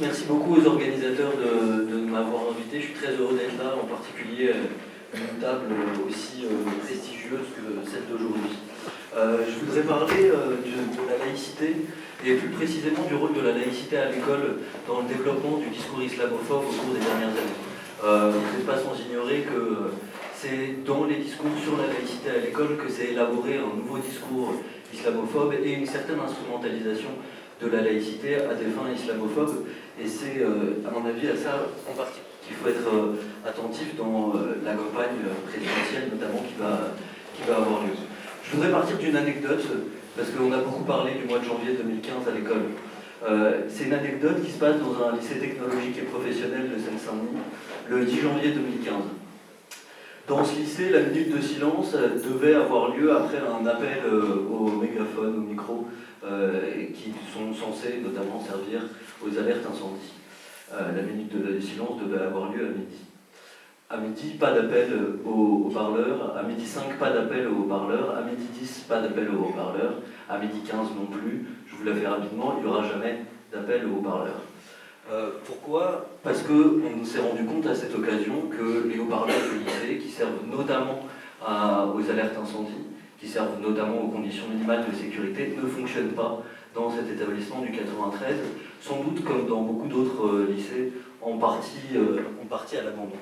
merci beaucoup aux organisateurs de m'avoir invité. Je suis très heureux d'être là, en particulier une table aussi prestigieuse que celle d'aujourd'hui. Je voudrais parler de la laïcité et plus précisément du rôle de la laïcité à l'école dans le développement du discours islamophobe au cours des dernières années. Vous n'êtes pas sans ignorer que c'est dans les discours sur la laïcité à l'école que s'est élaboré un nouveau discours islamophobe et une certaine instrumentalisation de la laïcité à des fins islamophobes. Et c'est, à mon avis, à ça en particulier qu'il faut être attentif dans la campagne présidentielle, notamment, qui va avoir lieu. Je voudrais partir d'une anecdote, parce qu'on a beaucoup parlé du mois de janvier 2015 à l'école. C'est une anecdote qui se passe dans un lycée technologique et professionnel de Seine-Saint-Denis, le 10 janvier 2015. Dans ce lycée, la minute de silence devait avoir lieu après un appel au mégaphone, au micro, qui sont censés notamment servir aux alertes incendie. La minute de silence devait avoir lieu à midi. À midi, pas d'appel au haut-parleur. À midi 5, pas d'appel au haut-parleur. À midi 10, pas d'appel au haut-parleur. À midi 15 non plus. Je vous la fais rapidement, il n'y aura jamais d'appel au haut-parleur. Pourquoi ? Parce qu'on s'est rendu compte à cette occasion que les haut-parleurs du lycée, qui servent notamment aux alertes incendie, qui servent notamment aux conditions minimales de sécurité, ne fonctionnent pas dans cet établissement du 93, sans doute comme dans beaucoup d'autres lycées, en partie à l'abandon.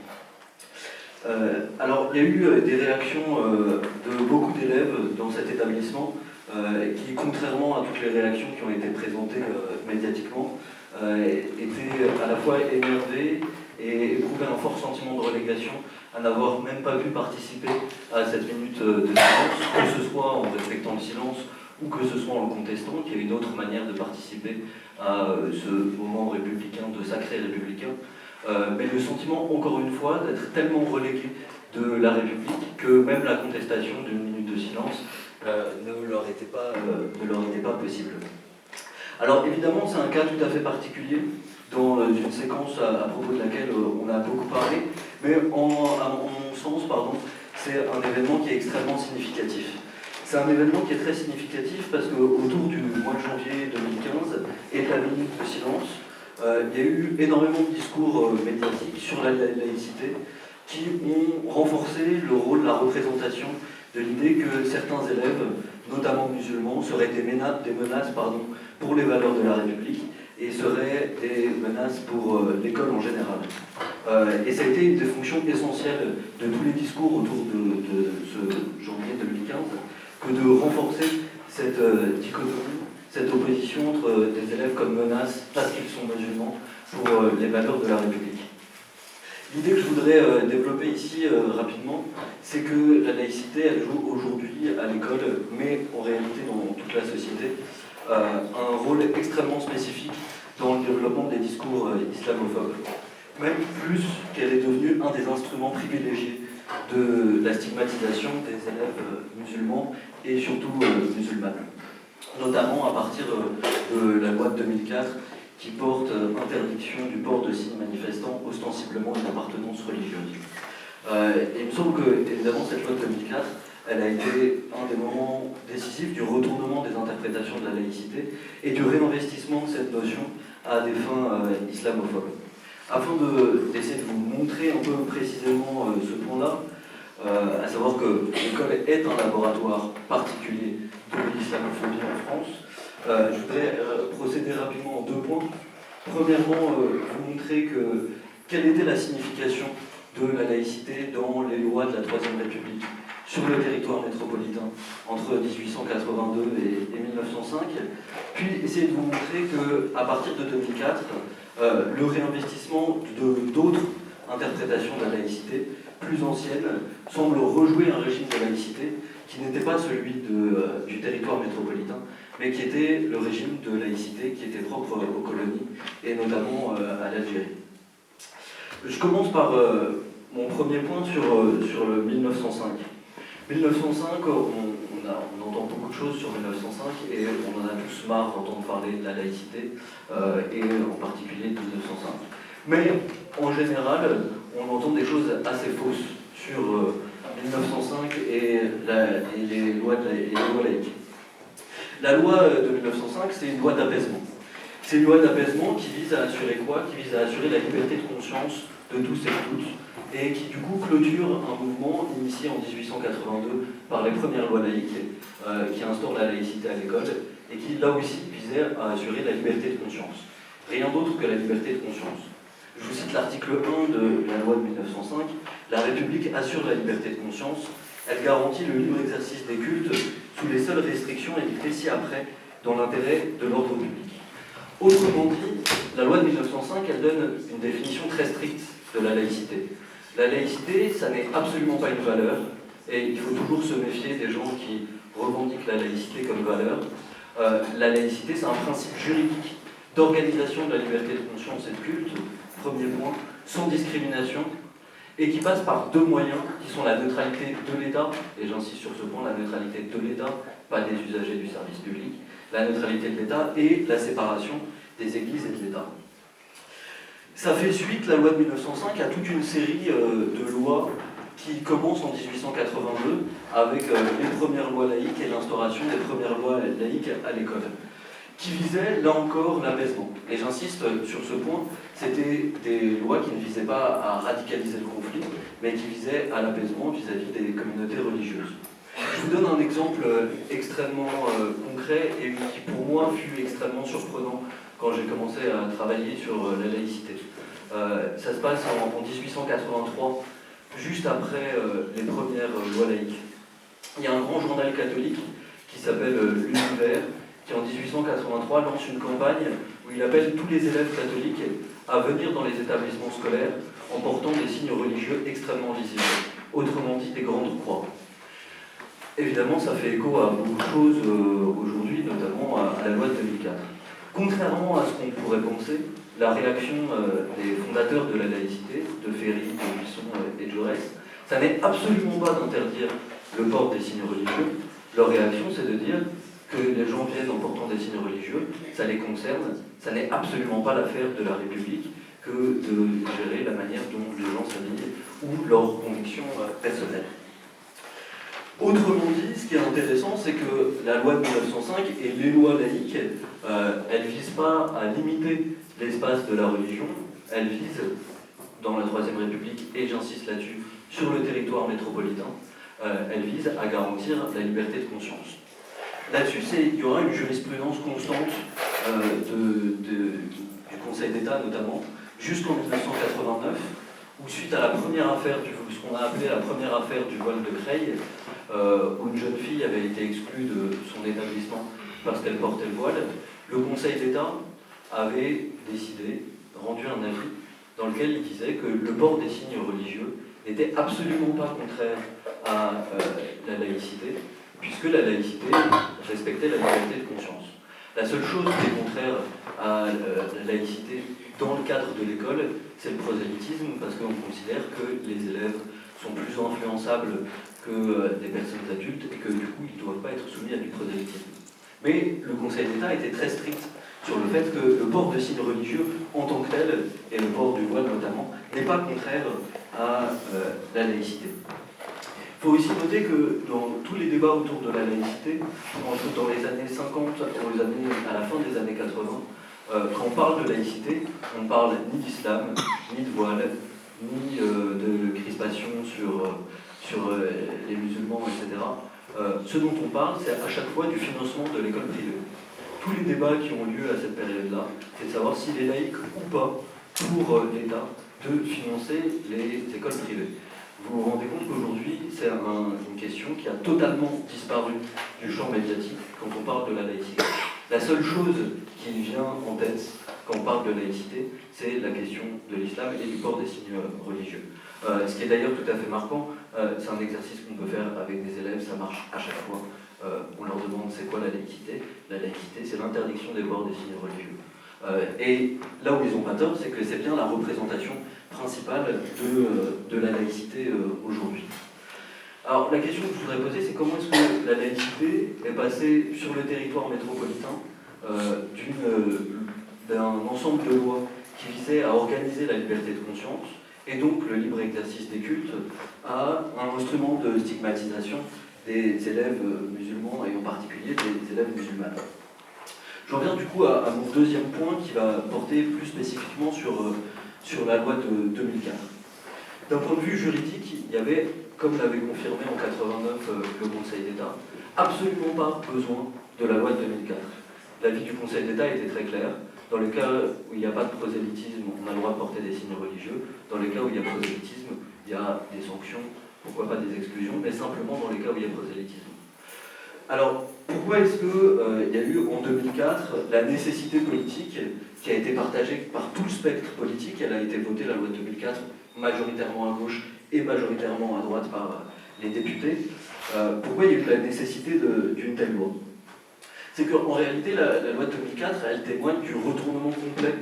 Alors, il y a eu des réactions de beaucoup d'élèves dans cet établissement qui, contrairement à toutes les réactions qui ont été présentées médiatiquement, étaient à la fois énervés et éprouvaient un fort sentiment de relégation à n'avoir même pas pu participer à cette minute de silence, que ce soit en respectant le silence ou que ce soit en le contestant, qu'il y a une autre manière de participer à ce moment républicain, de sacré républicain. Mais le sentiment, encore une fois, d'être tellement relégué de la République que même la contestation d'une minute de silence ne leur était pas possible. Alors évidemment, c'est un cas tout à fait particulier, dans une séquence à propos de laquelle on a beaucoup parlé, mais à mon sens, c'est un événement qui est extrêmement significatif. C'est un événement qui est très significatif parce qu'autour du mois de janvier 2015 et de la minute de silence, il y a eu énormément de discours médiatiques sur la laïcité qui ont renforcé le rôle, la représentation de l'idée que certains élèves, notamment musulmans, seraient des menaces pour les valeurs de la République et seraient des menaces pour l'école en général. Et ça a été une des fonctions essentielles de tous les discours autour de ce janvier 2015 que de renforcer cette dichotomie, cette opposition entre des élèves comme menace parce qu'ils sont musulmans pour les valeurs de la République. L'idée que je voudrais développer ici rapidement, c'est que la laïcité, elle joue aujourd'hui à l'école, mais en réalité dans toute la société, un rôle extrêmement spécifique dans le développement des discours islamophobes. Même plus qu'elle est devenue un des instruments privilégiés de la stigmatisation des élèves musulmans et surtout musulmanes. Notamment à partir de la loi de 2004 qui porte interdiction du port de signes manifestant ostensiblement une appartenance religieuse. Il me semble que, évidemment, cette loi de 2004, elle a été un des moments décisifs du retournement des interprétations de la laïcité et du réinvestissement de cette notion à des fins islamophobes. Afin d'essayer de vous montrer un peu précisément ce point-là, à savoir que l'école est un laboratoire particulier de l'islamophobie en France, je voudrais procéder rapidement en 2 points. Premièrement, vous montrer quelle était la signification de la laïcité dans les lois de la Troisième République sur le territoire métropolitain entre 1882 et 1905, puis essayer de vous montrer qu'à partir de 2004, le réinvestissement d'autres interprétations de la laïcité, plus anciennes, semble rejouer un régime de laïcité qui n'était pas celui du territoire métropolitain, mais qui était le régime de laïcité qui était propre aux colonies, et notamment à l'Algérie. Je commence par mon premier point sur le 1905. 1905, on entend beaucoup de choses sur 1905 et on en a tous marre d'entendre parler de la laïcité et en particulier de 1905. Mais en général, on entend des choses assez fausses sur 1905 et les lois laïques. La loi de 1905, c'est une loi d'apaisement. C'est une loi d'apaisement qui vise à assurer quoi? Qui vise à assurer la liberté de conscience de tous et de toutes, et qui du coup clôture un mouvement initié en 1882 par les premières lois laïques, qui instaurent la laïcité à l'école, et qui là aussi visait à assurer la liberté de conscience. Rien d'autre que la liberté de conscience. Je vous cite l'article 1 de la loi de 1905. La République assure la liberté de conscience. Elle garantit le libre exercice des cultes sous les seules restrictions édictées ci-après dans l'intérêt de l'ordre public. Autrement dit, la loi de 1905, elle donne une définition très stricte de la laïcité. La laïcité, ça n'est absolument pas une valeur, et il faut toujours se méfier des gens qui revendiquent la laïcité comme valeur. La laïcité, c'est un principe juridique d'organisation de la liberté de conscience et de culte, premier point, sans discrimination, et qui passe par deux moyens, qui sont la neutralité de l'État, et j'insiste sur ce point, la neutralité de l'État, pas des usagers du service public, la neutralité de l'État et la séparation des églises et de l'État. Ça fait suite, la loi de 1905, à toute une série de lois qui commencent en 1882 avec les premières lois laïques et l'instauration des premières lois laïques à l'école, qui visaient, là encore, l'apaisement. Et j'insiste sur ce point, c'était des lois qui ne visaient pas à radicaliser le conflit, mais qui visaient à l'apaisement vis-à-vis des communautés religieuses. Je vous donne un exemple extrêmement concret et qui, pour moi, fut extrêmement surprenant quand j'ai commencé à travailler sur la laïcité. Ça se passe en 1883, juste après les premières lois laïques. Il y a un grand journal catholique qui s'appelle L'Univers, qui en 1883 lance une campagne où il appelle tous les élèves catholiques à venir dans les établissements scolaires en portant des signes religieux extrêmement visibles, autrement dit des grandes croix. Évidemment, ça fait écho à beaucoup de choses aujourd'hui, notamment à la loi de 2004. Contrairement à ce qu'on pourrait penser, la réaction des fondateurs de la laïcité, de Ferry, de Buisson et de Jaurès, ça n'est absolument pas d'interdire le port des signes religieux. Leur réaction, c'est de dire que les gens viennent en portant des signes religieux, ça les concerne, ça n'est absolument pas l'affaire de la République que de gérer la manière dont les gens s'habillent ou leurs convictions personnelles. Autrement dit, ce qui est intéressant, c'est que la loi de 1905 et les lois laïques, elles ne visent pas à limiter l'espace de la religion, elles visent, dans la Troisième République, et j'insiste là-dessus, sur le territoire métropolitain, elles visent à garantir la liberté de conscience. Là-dessus, il y aura une jurisprudence constante du Conseil d'État, notamment, jusqu'en 1989, où suite à la première affaire, ce qu'on a appelé la première affaire du voile de Creil, où une jeune fille avait été exclue de son établissement parce qu'elle portait le voile, le Conseil d'État avait décidé, rendu un avis, dans lequel il disait que le port des signes religieux n'était absolument pas contraire à la laïcité, puisque la laïcité respectait la liberté de conscience. La seule chose qui est contraire à la laïcité dans le cadre de l'école, c'est le prosélytisme, parce qu'on considère que les élèves sont plus influençables que des personnes adultes et que du coup ils ne doivent pas être soumis à du prosélytisme. Mais le Conseil d'État était très strict sur le fait que le port de signes religieux en tant que tel, et le port du voile notamment, n'est pas contraire à la laïcité. Il faut aussi noter que dans tous les débats autour de la laïcité, dans les années 50, à la fin des années 80, quand on parle de laïcité, on ne parle ni d'islam, ni de voile, ni de crispation sur les musulmans, etc. Ce dont on parle, c'est à chaque fois du financement de l'école privée. Tous les débats qui ont lieu à cette période-là, c'est de savoir s'il est laïque ou pas pour l'État de financer les écoles privées. Vous vous rendez compte qu'aujourd'hui, c'est une question qui a totalement disparu du champ médiatique quand on parle de la laïcité. La seule chose qui vient en tête quand on parle de laïcité, c'est la question de l'islam et du port des signes religieux. Ce qui est d'ailleurs tout à fait marquant, c'est un exercice qu'on peut faire avec des élèves, ça marche à chaque fois. On leur demande c'est quoi la laïcité. La laïcité, c'est l'interdiction des ports des signes religieux. Et là où ils n'ont pas tort, c'est que c'est bien la représentation principale de la laïcité aujourd'hui. Alors la question que je voudrais poser, c'est comment est-ce que la laïcité est passée sur le territoire métropolitain d'un ensemble de lois qui visaient à organiser la liberté de conscience et donc le libre exercice des cultes à un instrument de stigmatisation des élèves musulmans et en particulier des élèves musulmanes. J'en viens du coup à mon deuxième point qui va porter plus spécifiquement sur la loi de 2004. D'un point de vue juridique, il y avait, comme l'avait confirmé en 89 le Conseil d'État, absolument pas besoin de la loi de 2004. L'avis du Conseil d'État était très clair. Dans le cas où il n'y a pas de prosélytisme, on a le droit de porter des signes religieux. Dans les cas où il y a prosélytisme, il y a des sanctions, pourquoi pas des exclusions, mais simplement dans les cas où il y a prosélytisme. Alors, pourquoi est-ce qu'il y a eu en 2004 la nécessité politique qui a été partagée par tout le spectre politique? Elle a été votée, la loi de 2004, majoritairement à gauche et majoritairement à droite par les députés. Pourquoi il y a eu la nécessité d'une telle loi? C'est qu'en réalité, la loi de 2004, elle témoigne du retournement complet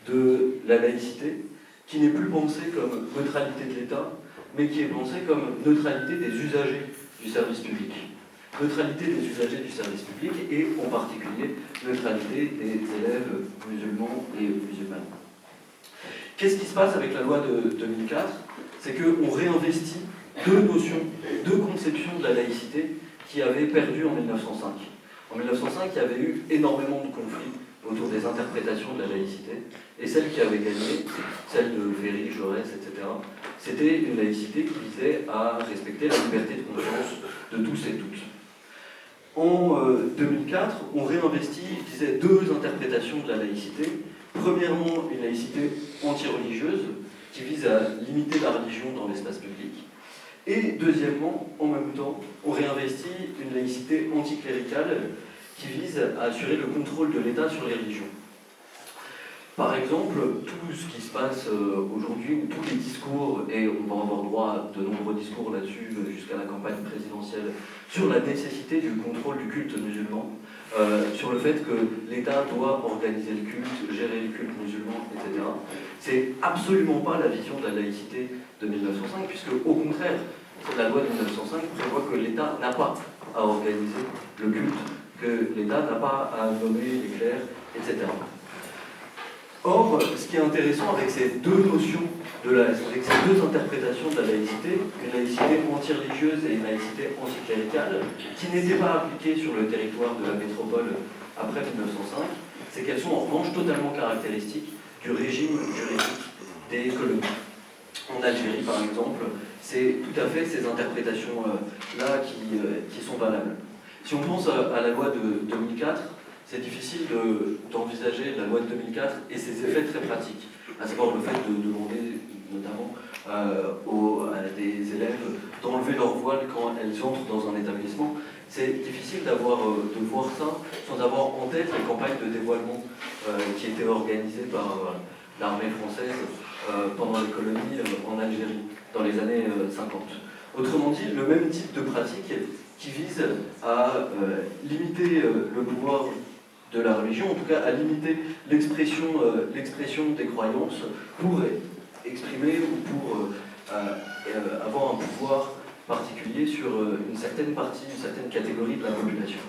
de la laïcité, qui n'est plus pensée comme neutralité de l'État, mais qui est pensée comme neutralité des usagers du service public. Neutralité des usagers du service public et en particulier neutralité des élèves musulmans et musulmanes. Qu'est-ce qui se passe avec la loi de 2004? C'est qu'on réinvestit deux notions, deux conceptions de la laïcité qui avaient perdu en 1905. En 1905, il y avait eu énormément de conflits autour des interprétations de la laïcité, et celle qui avait gagné, celle de Ferry, Jaurès, etc., c'était une laïcité qui visait à respecter la liberté de conscience de tous et toutes. En 2004, on réinvestit, je disais, deux interprétations de la laïcité. Premièrement, une laïcité anti-religieuse, qui vise à limiter la religion dans l'espace public. Et deuxièmement, en même temps, on réinvestit une laïcité anticléricale qui vise à assurer le contrôle de l'État sur les religions. Par exemple, tout ce qui se passe aujourd'hui, ou tous les discours, et on va avoir droit à de nombreux discours là-dessus jusqu'à la campagne présidentielle, sur la nécessité du contrôle du culte musulman, sur le fait que l'État doit organiser le culte, gérer le culte musulman, etc. C'est absolument pas la vision de la laïcité de 1905, puisque au contraire, la loi de 1905 prévoit que l'État n'a pas à organiser le culte, que l'État n'a pas à nommer les clercs, etc. Or, ce qui est intéressant avec ces deux notions, avec ces deux interprétations de la laïcité, une laïcité anti-religieuse et une laïcité anticléricale, qui n'étaient pas appliquées sur le territoire de la métropole après 1905, c'est qu'elles sont en revanche totalement caractéristiques du régime juridique des colonies. En Algérie, par exemple, c'est tout à fait ces interprétations-là qui sont valables. Si on pense à la loi de 2004, c'est difficile d'envisager la loi de 2004 et ses effets très pratiques, à savoir le fait de demander notamment à des élèves d'enlever leur voile quand elles entrent dans un établissement. C'est difficile de voir ça sans avoir en tête les campagnes de dévoilement qui étaient organisées par l'armée française pendant les colonies en Algérie, dans les années 50. Autrement dit, le même type de pratique qui vise à limiter le pouvoir de la religion, en tout cas à limiter l'expression des croyances pour exprimer ou pour avoir un pouvoir particulier sur une certaine partie, une certaine catégorie de la population.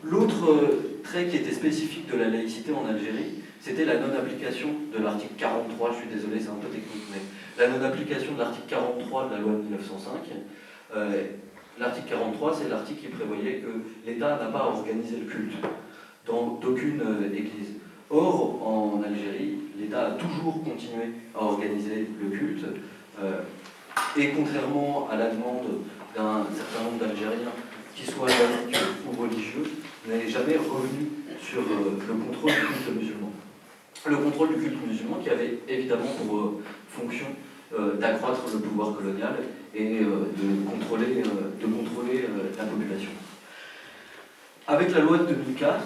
L'autre trait qui était spécifique de la laïcité en Algérie, c'était la non-application de l'article 43, je suis désolé, c'est un peu technique, mais la non-application de l'article 43 de la loi de 1905. L'article 43, c'est l'article qui prévoyait que l'État n'a pas à organiser le culte dans d'aucune église. Or, en Algérie, l'État a toujours continué à organiser le culte, et contrairement à la demande d'un certain nombre d'Algériens, qu'ils soient laïcs ou religieux, n'est jamais revenu sur le contrôle du culte musulman. Le contrôle du culte musulman qui avait évidemment pour fonction d'accroître le pouvoir colonial et de contrôler la population. Avec la loi de 2004,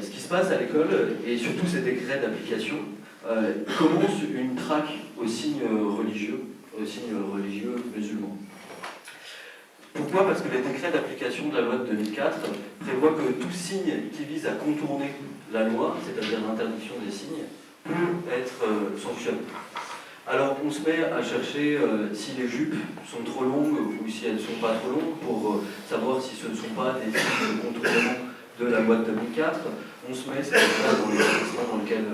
ce qui se passe à l'école, et surtout ces décrets d'application, commence une traque aux signes religieux musulmans. Pourquoi? Parce que les décrets d'application de la loi de 2004 prévoient que tout signe qui vise à contourner la loi, c'est-à-dire l'interdiction des signes, peut être sanctionné. Alors on se met à chercher si les jupes sont trop longues ou si elles ne sont pas trop longues pour savoir si ce ne sont pas des signes de contournement de la loi de 2004. On se met, c'est dans l'établissement dans lequel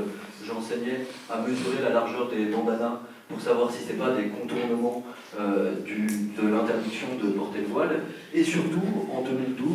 j'enseignais, à mesurer la largeur des bandanas pour savoir si ce n'est pas des contournements de l'interdiction de porter le voile. Et surtout, en 2012,